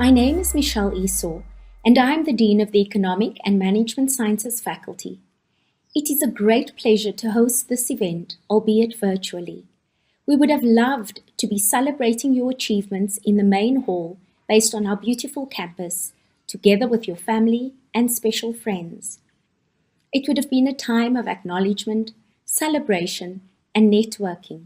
My name is Michelle Esau, and I am the Dean of the Economic and Management Sciences faculty. It is a great pleasure to host this event, albeit virtually. We would have loved to be celebrating your achievements in the main hall based on our beautiful campus, together with your family and special friends. It would have been a time of acknowledgement, celebration, and networking.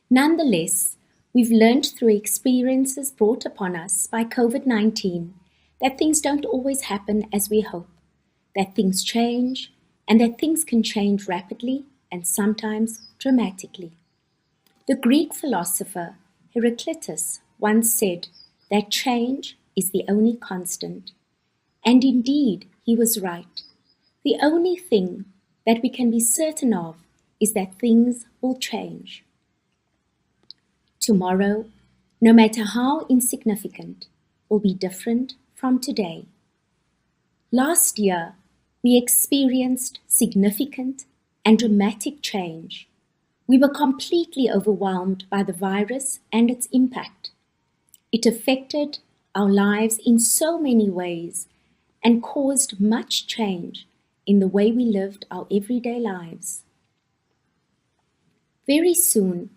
Nonetheless, we've learned through experiences brought upon us by COVID-19 that things don't always happen as we hope, that things change, and that things can change rapidly and sometimes dramatically. The Greek philosopher Heraclitus once said that change is the only constant. And indeed, he was right. The only thing that we can be certain of is that things will change. Tomorrow, no matter how insignificant, will be different from today. Last year, we experienced significant and dramatic change. We were completely overwhelmed by the virus and its impact. It affected our lives in so many ways and caused much change in the way we lived our everyday lives. Very soon,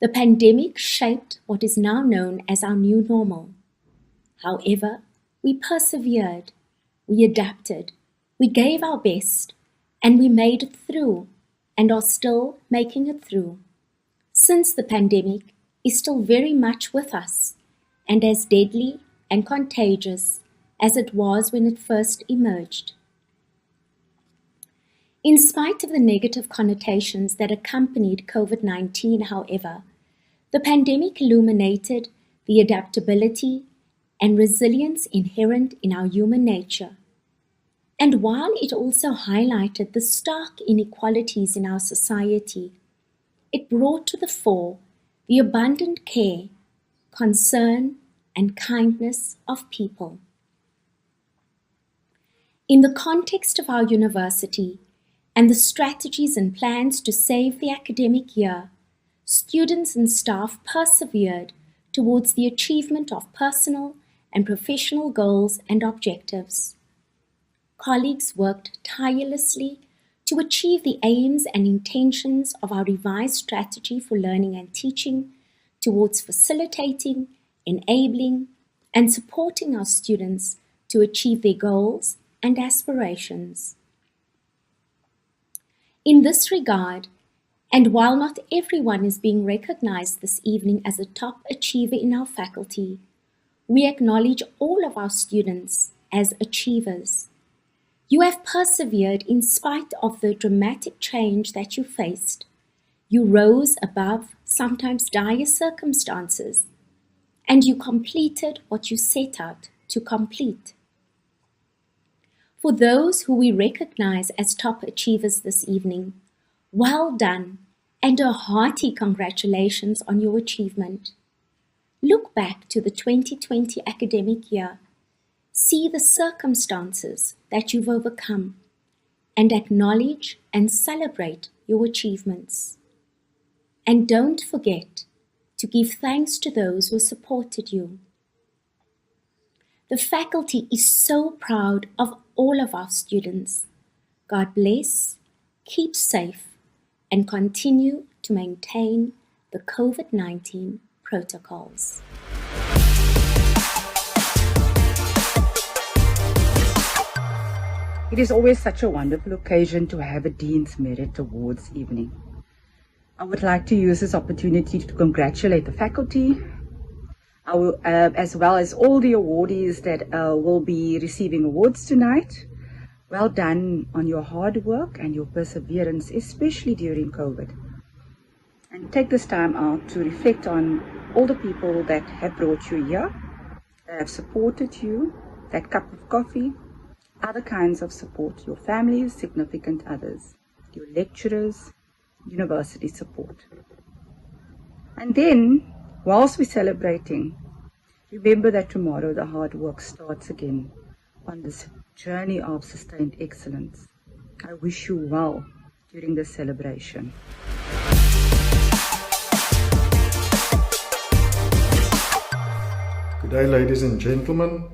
the pandemic shaped what is now known as our new normal. However, we persevered, we adapted, we gave our best, and we made it through and are still making it through. Since the pandemic is still very much with us and as deadly and contagious as it was when it first emerged. In spite of the negative connotations that accompanied COVID-19, however, the pandemic illuminated the adaptability and resilience inherent in our human nature. And while it also highlighted the stark inequalities in our society, it brought to the fore the abundant care, concern, and kindness of people. In the context of our university and the strategies and plans to save the academic year, students and staff persevered towards the achievement of personal and professional goals and objectives. Colleagues worked tirelessly to achieve the aims and intentions of our revised strategy for learning and teaching towards facilitating, enabling, and supporting our students to achieve their goals and aspirations. In this regard, and while not everyone is being recognized this evening as a top achiever in our faculty, we acknowledge all of our students as achievers. You have persevered in spite of the dramatic change that you faced. You rose above sometimes dire circumstances, and you completed what you set out to complete. For those who we recognize as top achievers this evening, well done, and a hearty congratulations on your achievement. Look back to the 2020 academic year, see the circumstances that you've overcome, and acknowledge and celebrate your achievements. And don't forget to give thanks to those who supported you. The faculty is so proud of all of our students. God bless, keep safe, and continue to maintain the COVID-19 protocols. It is always such a wonderful occasion to have a Dean's Merit Awards evening. I would like to use this opportunity to congratulate the faculty, as well as all the awardees that will be receiving awards tonight. Well done on your hard work and your perseverance, especially during COVID. And take this time out to reflect on all the people that have brought you here, that have supported you, that cup of coffee, other kinds of support, your families, significant others, your lecturers, university support. And then, whilst we're celebrating, remember that tomorrow the hard work starts again on this journey of sustained excellence. I wish you well during this celebration. Good Good day, ladies and gentlemen,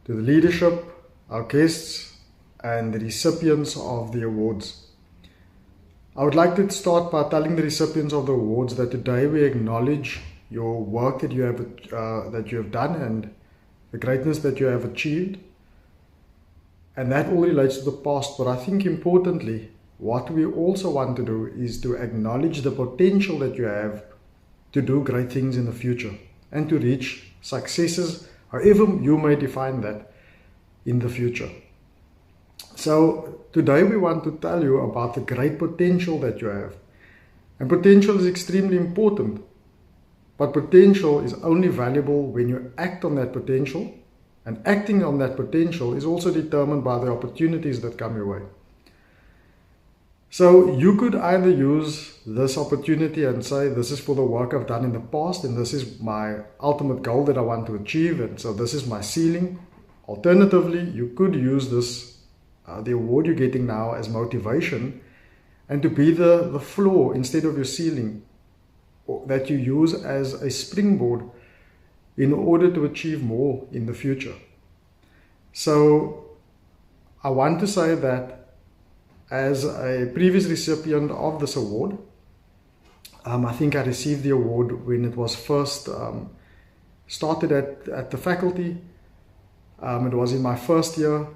to the leadership, our guests, and the recipients of the awards. I would like to start by telling the recipients of the awards that today we acknowledge your work that you have done and the greatness that you have achieved. And that all relates to the past, but I think importantly, what we also want to do is to acknowledge the potential that you have to do great things in the future and to reach successes, however you may define that, in the future. So today we want to tell you about the great potential that you have. And potential is extremely important, but potential is only valuable when you act on that potential, and acting on that potential is also determined by the opportunities that come your way. So you could either use this opportunity and say, this is for the work I've done in the past, and this is my ultimate goal that I want to achieve, and so this is my ceiling. Alternatively, you could use this, the award you're getting now, as motivation, and to be the floor instead of your ceiling, that you use as a springboard in order to achieve more in the future. So I want to say that as a previous recipient of this award, I think I received the award when it was first started at the faculty. It was in my first year,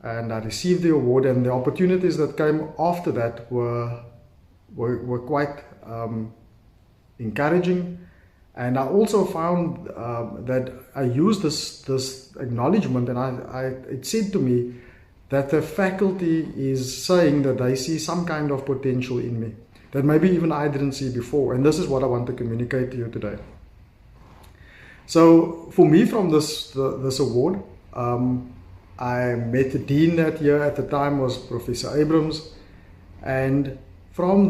and I received the award, and the opportunities that came after that were quite encouraging. And I also found that I used this acknowledgement, and it said to me that the faculty is saying that they see some kind of potential in me that maybe even I didn't see before. And this is what I want to communicate to you today. So for me, from this award, I met the dean that year. At the time was Professor Abrams, and from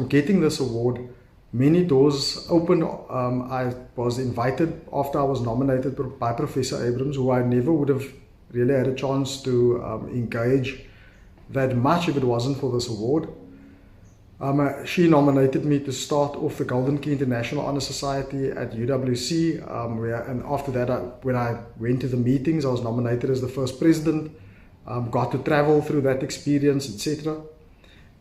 getting this award, many doors opened. I was invited after I was nominated by Professor Abrams, who I never would have really had a chance to engage that much if it wasn't for this award. She nominated me to start off the Golden Key International Honor Society at UWC, and after that, when I went to the meetings, I was nominated as the first president, got to travel through that experience, etc.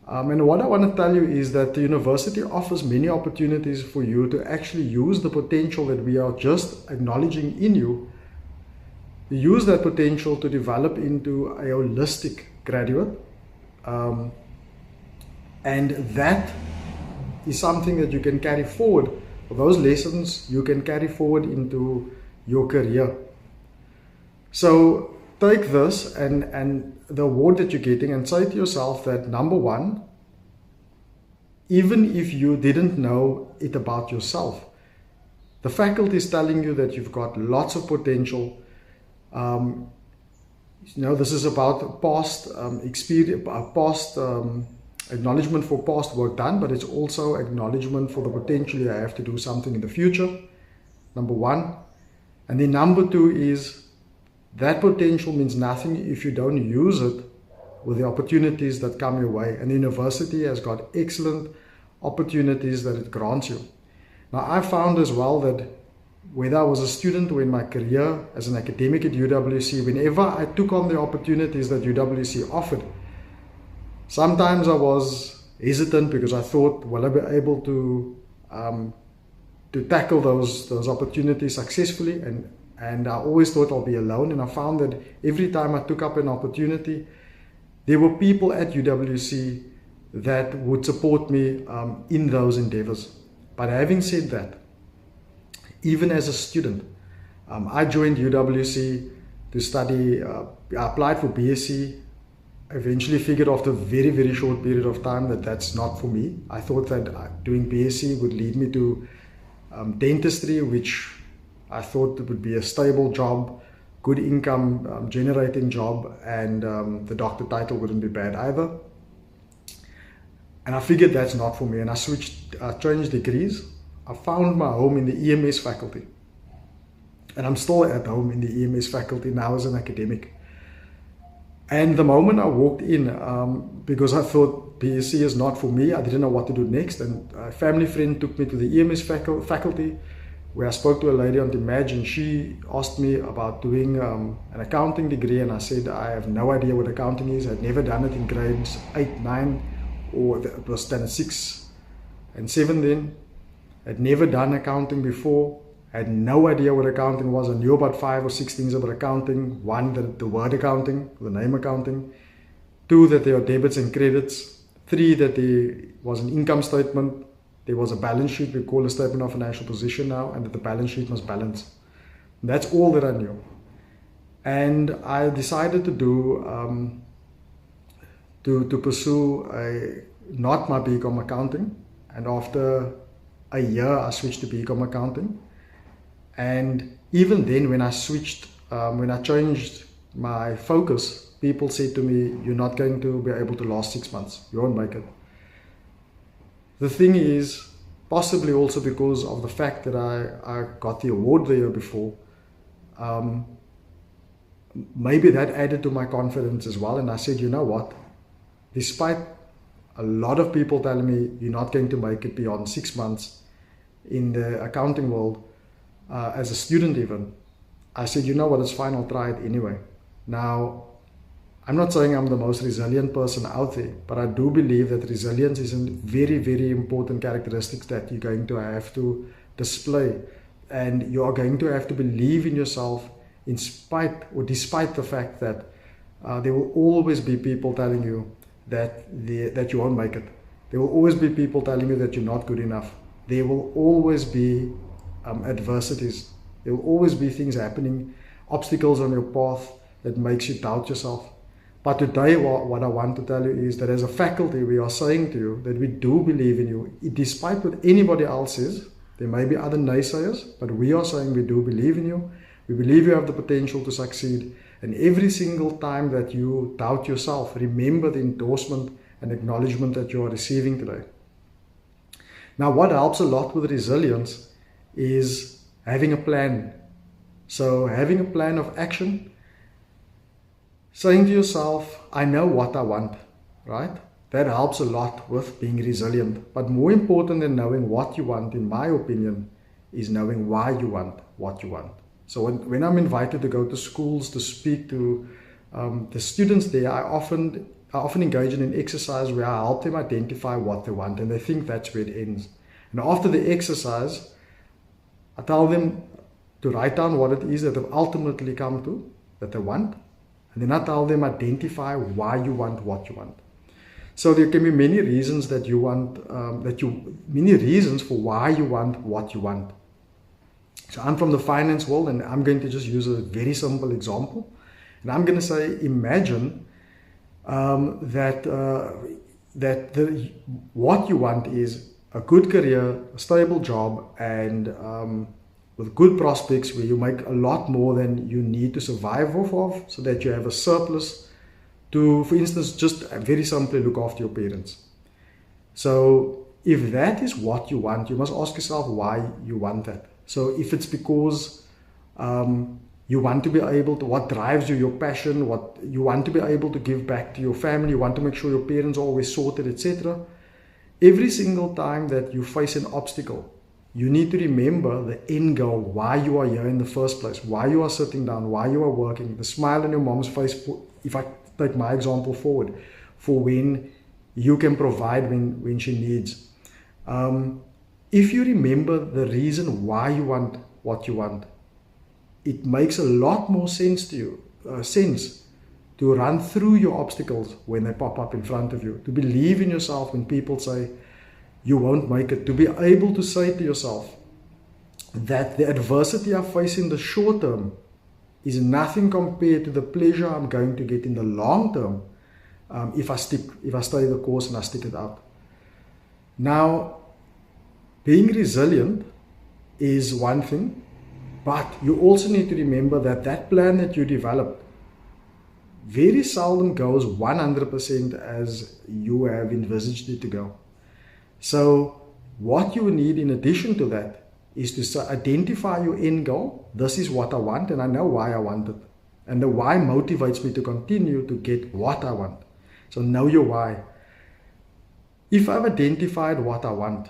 And what I want to tell you is that the university offers many opportunities for you to actually use the potential that we are just acknowledging in you. Use that potential to develop into a holistic graduate. And that is something that you can carry forward. Those lessons you can carry forward into your career. So take this and the award that you're getting and say to yourself that, number one, even if you didn't know it about yourself, the faculty is telling you that you've got lots of potential. This is about past experience, past acknowledgement for past work done, but it's also acknowledgement for the potential you have to do something in the future, number one. And then number two is that potential means nothing if you don't use it with the opportunities that come your way. And the university has got excellent opportunities that it grants you. Now, I found as well that whether I was a student or in my career as an academic at UWC, whenever I took on the opportunities that UWC offered, sometimes I was hesitant because I thought, will I be able to tackle those opportunities successfully? And I always thought I'll be alone. And I found that every time I took up an opportunity, there were people at UWC that would support me in those endeavors. But having said that, even as a student, I joined UWC to study. I applied for BSc. Eventually figured after a very, very short period of time that that's not for me. I thought that doing BSc would lead me to dentistry, which I thought it would be a stable job, good income generating job, and the doctor title wouldn't be bad either. And I figured that's not for me, and I changed degrees. I found my home in the EMS faculty, and I'm still at home in the EMS faculty now as an academic. And the moment I walked in, because I thought BSc is not for me, I didn't know what to do next, and a family friend took me to the EMS faculty, where I spoke to a lady on the Image, and she asked me about doing an accounting degree, and I said I have no idea what accounting is. I'd never done it in grades 8, 9, or it was standard 6 and 7 then. I'd never done accounting before. I had no idea what accounting was. I knew about 5 or 6 things about accounting. 1, the word accounting, the name accounting. 2, that there are debits and credits. 3, that there was an income statement. There was a balance sheet, we call a statement of financial position now, and that the balance sheet must balance. And that's all that I knew. And I decided to pursue not my BCom accounting. And after a year, I switched to BCom accounting. And even then, when I changed my focus, people said to me, "You're not going to be able to last 6 months. You won't make it." The thing is, possibly also because of the fact that I got the award the year before, maybe that added to my confidence as well. And I said, you know what, despite a lot of people telling me you're not going to make it beyond 6 months in the accounting world, as a student even, I said, you know what, it's fine, I'll try it anyway. Now, I'm not saying I'm the most resilient person out there, but I do believe that resilience is a very, very important characteristic that you're going to have to display. And you are going to have to believe in yourself in spite or despite the fact that there will always be people telling you that you won't make it. There will always be people telling you that you're not good enough. There will always be adversities. There will always be things happening, obstacles on your path that makes you doubt yourself. But today, what I want to tell you is that as a faculty, we are saying to you that we do believe in you. Despite what anybody else says, there may be other naysayers, but we are saying we do believe in you. We believe you have the potential to succeed. And every single time that you doubt yourself, remember the endorsement and acknowledgement that you are receiving today. Now, what helps a lot with resilience is having a plan. So having a plan of action, saying to yourself, I know what I want, right? That helps a lot with being resilient. But more important than knowing what you want, in my opinion, is knowing why you want what you want. So when I'm invited to go to schools to speak to the students there, I often engage in an exercise where I help them identify what they want, and they think that's where it ends. And after the exercise, I tell them to write down what it is that they've ultimately come to, that they want. And then I tell them, identify why you want what you want. So there can be many reasons that you want, many reasons for why you want what you want. So I'm from the finance world, and I'm going to just use a very simple example. And I'm going to say, imagine what you want is a good career, a stable job, and with good prospects where you make a lot more than you need to survive off of, so that you have a surplus to, for instance, just very simply look after your parents. So if that is what you want, you must ask yourself why you want that. So if it's because you want to be able to, what drives you, your passion, what you want to be able to give back to your family, you want to make sure your parents are always sorted, etc. Every single time that you face an obstacle, you need to remember the end goal, why you are here in the first place, why you are sitting down, why you are working, the smile on your mom's face, if I take my example forward, for when you can provide when she needs. If you remember the reason why you want what you want, it makes a lot more sense to you, to run through your obstacles when they pop up in front of you, to believe in yourself when people say you won't make it, to be able to say to yourself that the adversity I face in the short term is nothing compared to the pleasure I'm going to get in the long term if I stay the course and I stick it out. Now, being resilient is one thing, but you also need to remember that that plan that you developed very seldom goes 100% as you have envisaged it to go. So what you need in addition to that is to identify your end goal. This is what I want, and I know why I want it. And the why motivates me to continue to get what I want. So know your why. If I've identified what I want,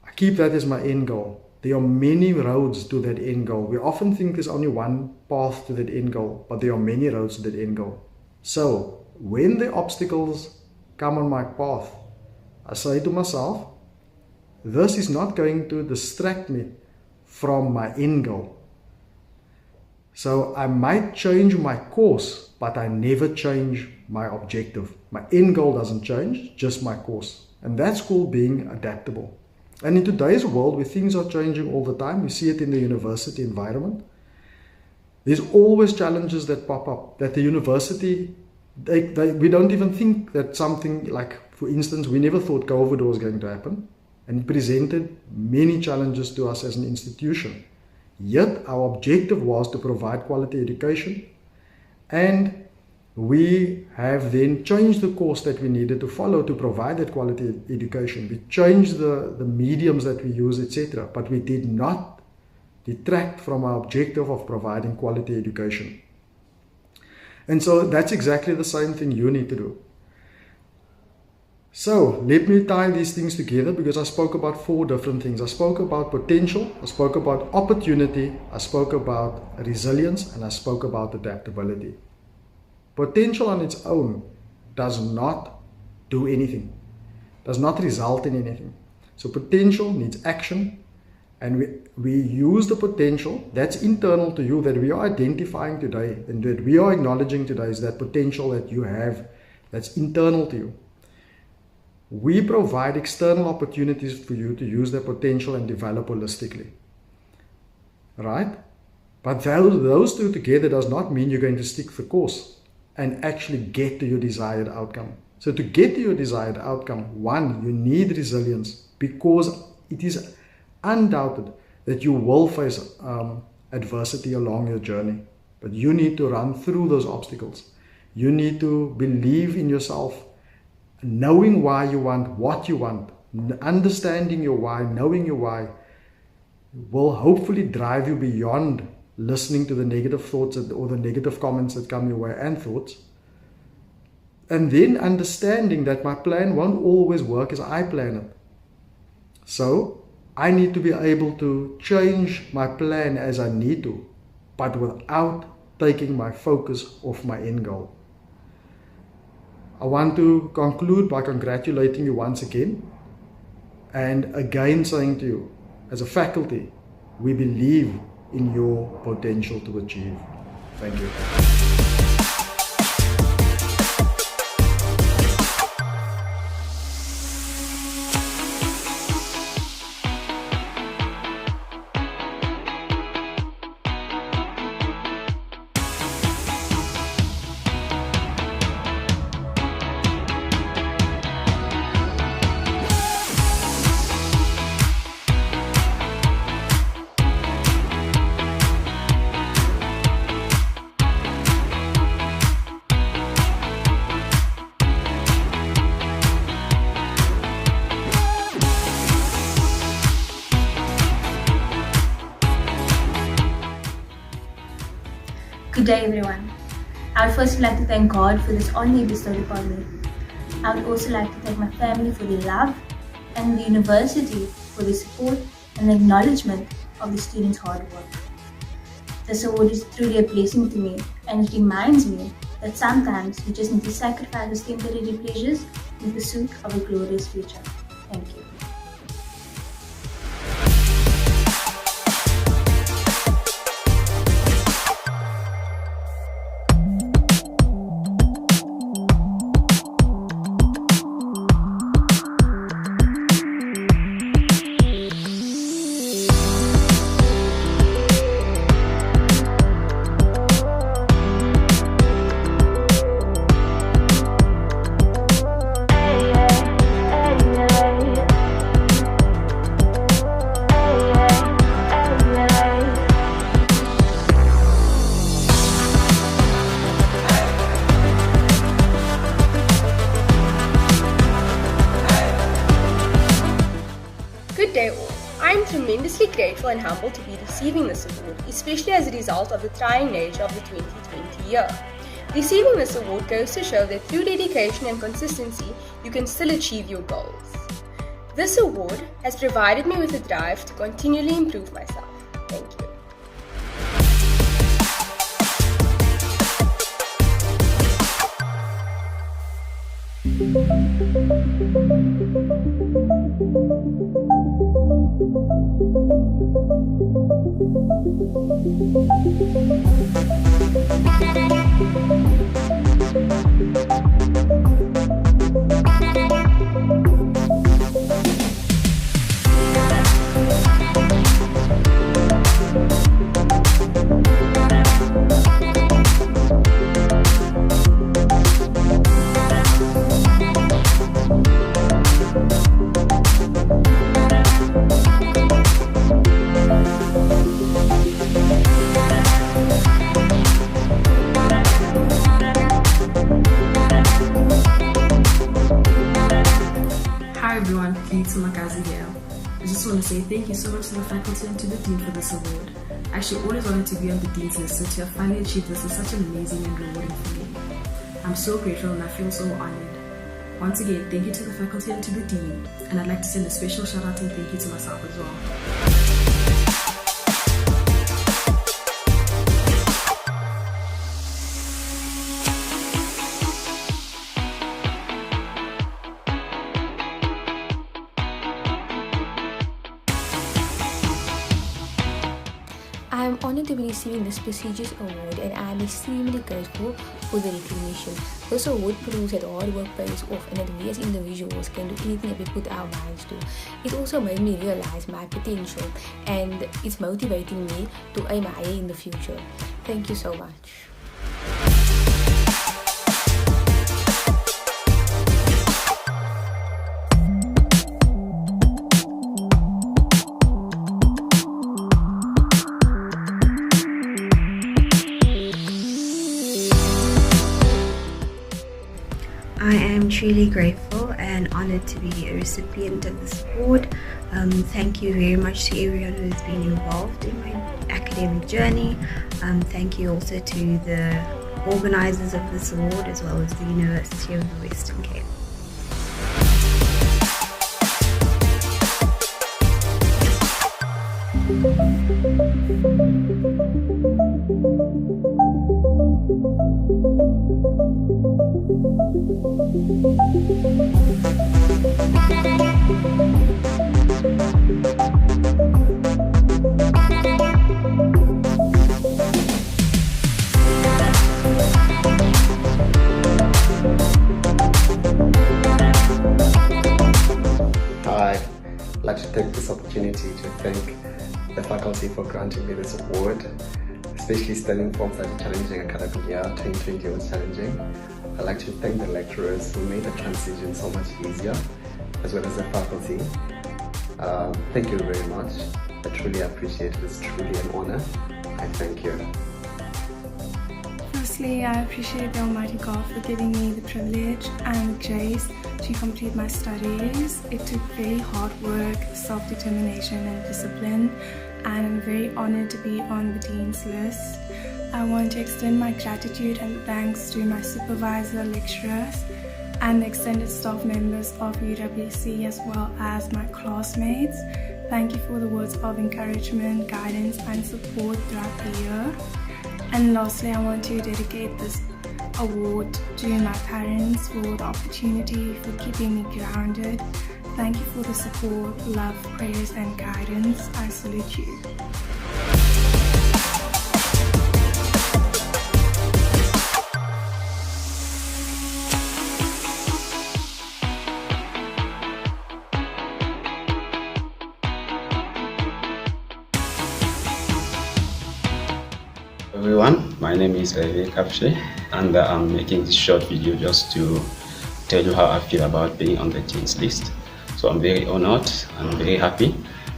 I keep that as my end goal. There are many roads to that end goal. We often think there's only one path to that end goal, but there are many roads to that end goal. So when the obstacles come on my path, I say to myself, this is not going to distract me from my end goal. So I might change my course, but I never change my objective. My end goal doesn't change, just my course. And that's called being adaptable. And in today's world, where things are changing all the time, we see it in the university environment. There's always challenges that pop up, that the university, we don't even think that something like, for instance, we never thought COVID was going to happen. And it presented many challenges to us as an institution. Yet our objective was to provide quality education, and we have then changed the course that we needed to follow to provide that quality education. We changed the mediums that we use, etc. But we did not detract from our objective of providing quality education. And so that's exactly the same thing you need to do. So let me tie these things together, because I spoke about 4 different things. I spoke about potential, I spoke about opportunity, I spoke about resilience, and I spoke about adaptability. Potential on its own does not do anything, does not result in anything. So potential needs action, and we use the potential that's internal to you, that we are identifying today and that we are acknowledging today, is that potential that you have that's internal to you. We provide external opportunities for you to use that potential and develop holistically. Right? But those two together does not mean you're going to stick the course and actually get to your desired outcome. So to get to your desired outcome, 1, you need resilience, because it is undoubted that you will face adversity along your journey. But you need to run through those obstacles. You need to believe in yourself, knowing why you want what you want, understanding your why, knowing your why, will hopefully drive you beyond listening to the negative thoughts or the negative comments that come your way and thoughts. And then understanding that my plan won't always work as I plan it. So I need to be able to change my plan as I need to, but without taking my focus off my end goal. I want to conclude by congratulating you once again, and again saying to you, as a faculty, we believe in your potential to achieve. Thank you. Good day, everyone. I would first like to thank God for this honor He bestowed upon me. I would also like to thank my family for their love, and the university for their support and the acknowledgement of the students' hard work. This award is truly a blessing to me, and it reminds me that sometimes you just need to sacrifice those temporary pleasures in pursuit of a glorious future. Thank you. Good day all. I am tremendously grateful and humbled to be receiving this award, especially as a result of the trying nature of the 2020 year. Receiving this award goes to show that through dedication and consistency, you can still achieve your goals. This award has provided me with a drive to continually improve myself. Thank you. I just want to say thank you so much to the faculty and to the dean for this award. I actually always wanted to be on the dean's list, so to have finally achieved this is such an amazing and rewarding feeling. I'm so grateful and I feel so honored. Once again, thank you to the faculty and to the dean, and I'd like to send a special shout out and thank you to myself as well. I am honored to be receiving this prestigious award, and I am extremely grateful for the recognition. This award proves that hard work pays off and that we as individuals can do anything that we put our minds to. It also made me realize my potential, and it's motivating me to aim higher in the future. Thank you so much. I am truly grateful and honored to be a recipient of this award. Thank you very much to everyone who has been involved in my academic journey. Thank you also to the organizers of this award as well as the University of the Western Cape. I'd like to take this opportunity to thank the faculty for granting me this award, especially stemming from such a challenging academic year. 2020 was challenging. I'd like to thank the lecturers who made the transition so much easier, as well as the faculty. Thank you very much. I truly appreciate it. It's truly an honor. I thank you. Firstly, I appreciate the Almighty God for giving me the privilege and the grace to complete my studies. It took very hard work, self-determination and discipline, and I'm very honored to be on the Dean's list. I want to extend my gratitude and thanks to my supervisor, lecturers, and the extended staff members of UWC as well as my classmates. Thank you for the words of encouragement, guidance and support throughout the year. And lastly, I want to dedicate this award to my parents for the opportunity, for keeping me grounded. Thank you for the support, love, prayers and guidance. I salute you. Everyone, my name is Kapshe, and I'm making this short video just to tell you how I feel about being on the Dean's list. So I'm very honored and very happy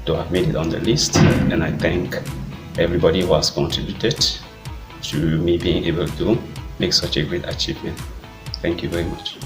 to have made it on the list, and I thank everybody who has contributed to me being able to make such a great achievement. Thank you very much.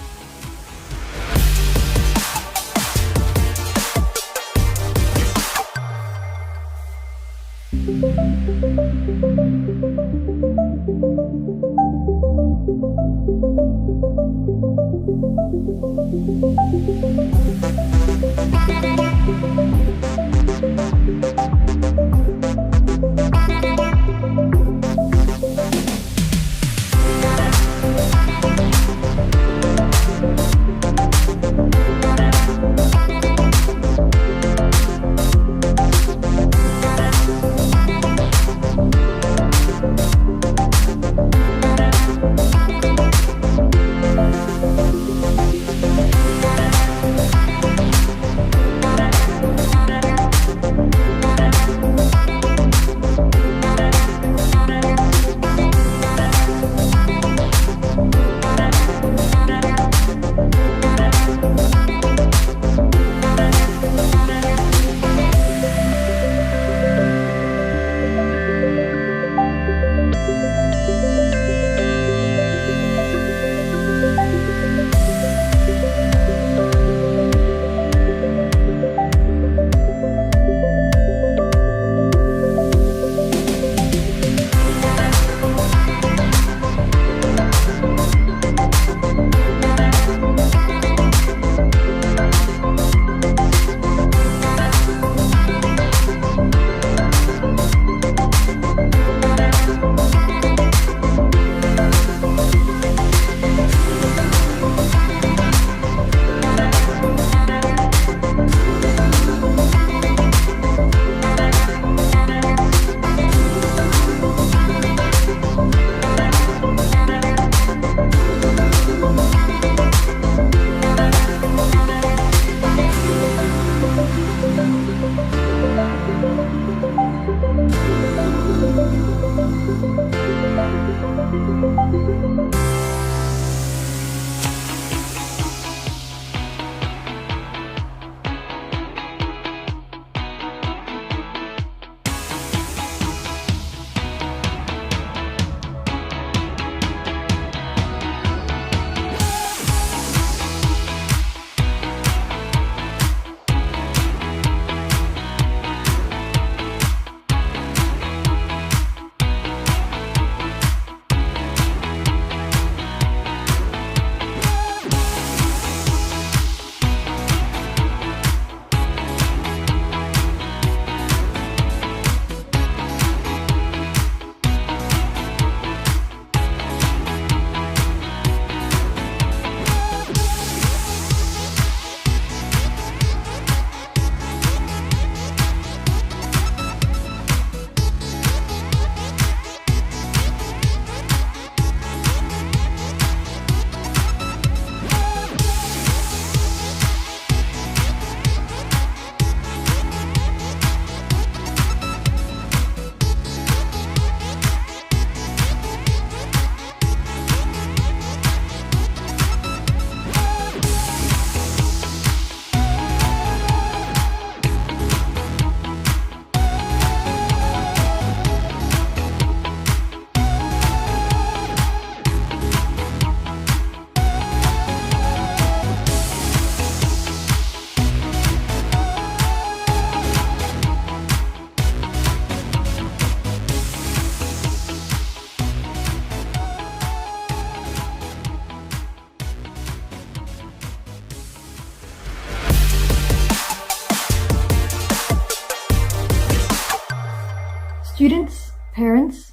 Students, parents,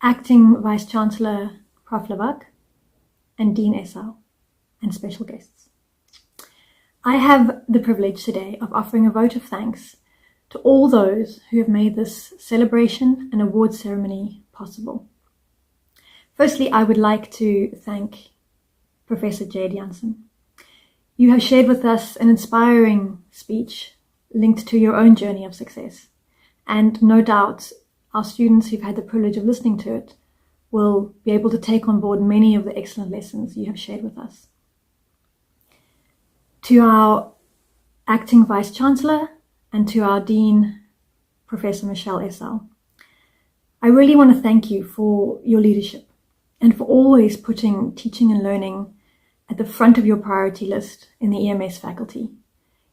Acting Vice-Chancellor Prof Levak, and Dean Esau, and special guests. I have the privilege today of offering a vote of thanks to all those who have made this celebration and award ceremony possible. Firstly, I would like to thank Professor Jade Jansen. You have shared with us an inspiring speech linked to your own journey of success. And no doubt our students who've had the privilege of listening to it will be able to take on board many of the excellent lessons you have shared with us. To our Acting Vice-Chancellor and to our Dean, Professor Michelle Esau, I really want to thank you for your leadership and for always putting teaching and learning at the front of your priority list in the EMS faculty.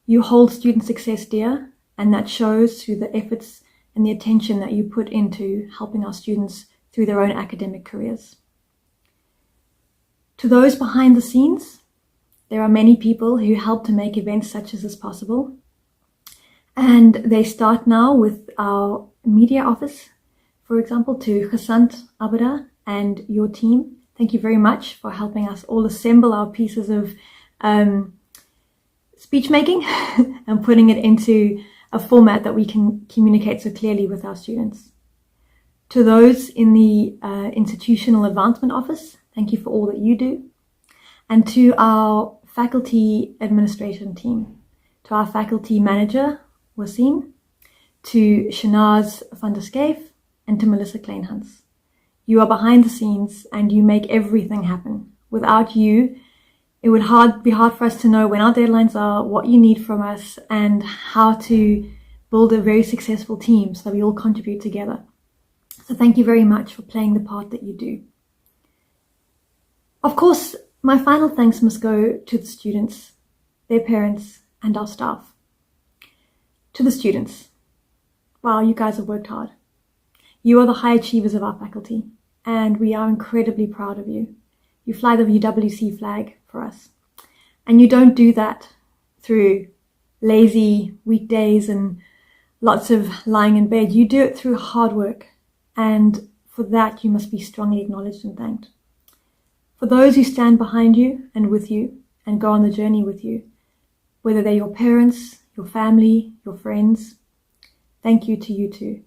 You hold student success dear, and that shows through the efforts and the attention that you put into helping our students through their own academic careers. To those behind the scenes, there are many people who help to make events such as this possible. And they start now with our media office, for example, to Gesant Abada and your team. Thank you very much for helping us all assemble our pieces of speech making and putting it into a format that we can communicate so clearly with our students. To those in the Institutional Advancement Office, thank you for all that you do. And to our faculty administration team, to our faculty manager, Wasim, to Shanaz van der Skeef, and to Melissa Kleinhans. You are behind the scenes and you make everything happen. Without you, it would be hard for us to know when our deadlines are, what you need from us, and how to build a very successful team so that we all contribute together. So thank you very much for playing the part that you do. Of course, my final thanks must go to the students, their parents, and our staff. To the students, wow, you guys have worked hard. You are the high achievers of our faculty, and we are incredibly proud of you. You fly the UWC flag for us. And you don't do that through lazy weekdays and lots of lying in bed. You do it through hard work, and for that you must be strongly acknowledged and thanked. For those who stand behind you and with you and go on the journey with you, whether they're your parents, your family, your friends, thank you to you too.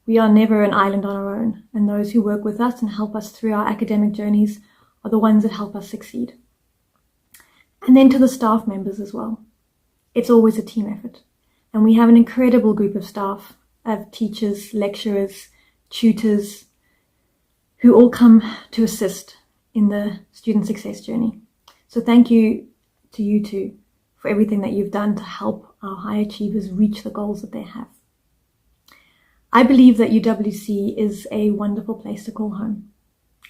We are never an island on our own, and those who work with us and help us through our academic journeys are the ones that help us succeed. And then to the staff members as well. It's always a team effort, and we have an incredible group of staff, of teachers, lecturers, tutors, who all come to assist in the student success journey. So thank you to you too for everything that you've done to help our high achievers reach the goals that they have. I believe that UWC is a wonderful place to call home.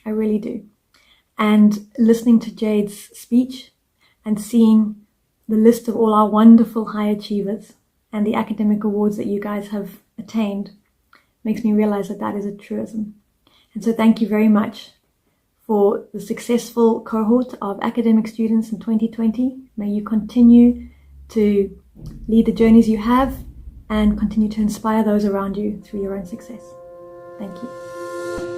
I really do. And listening to Jade's speech and seeing the list of all our wonderful high achievers and the academic awards that you guys have attained makes me realize that that is a truism. And so thank you very much for the successful cohort of academic students in 2020. May you continue to lead the journeys you have and continue to inspire those around you through your own success. Thank you.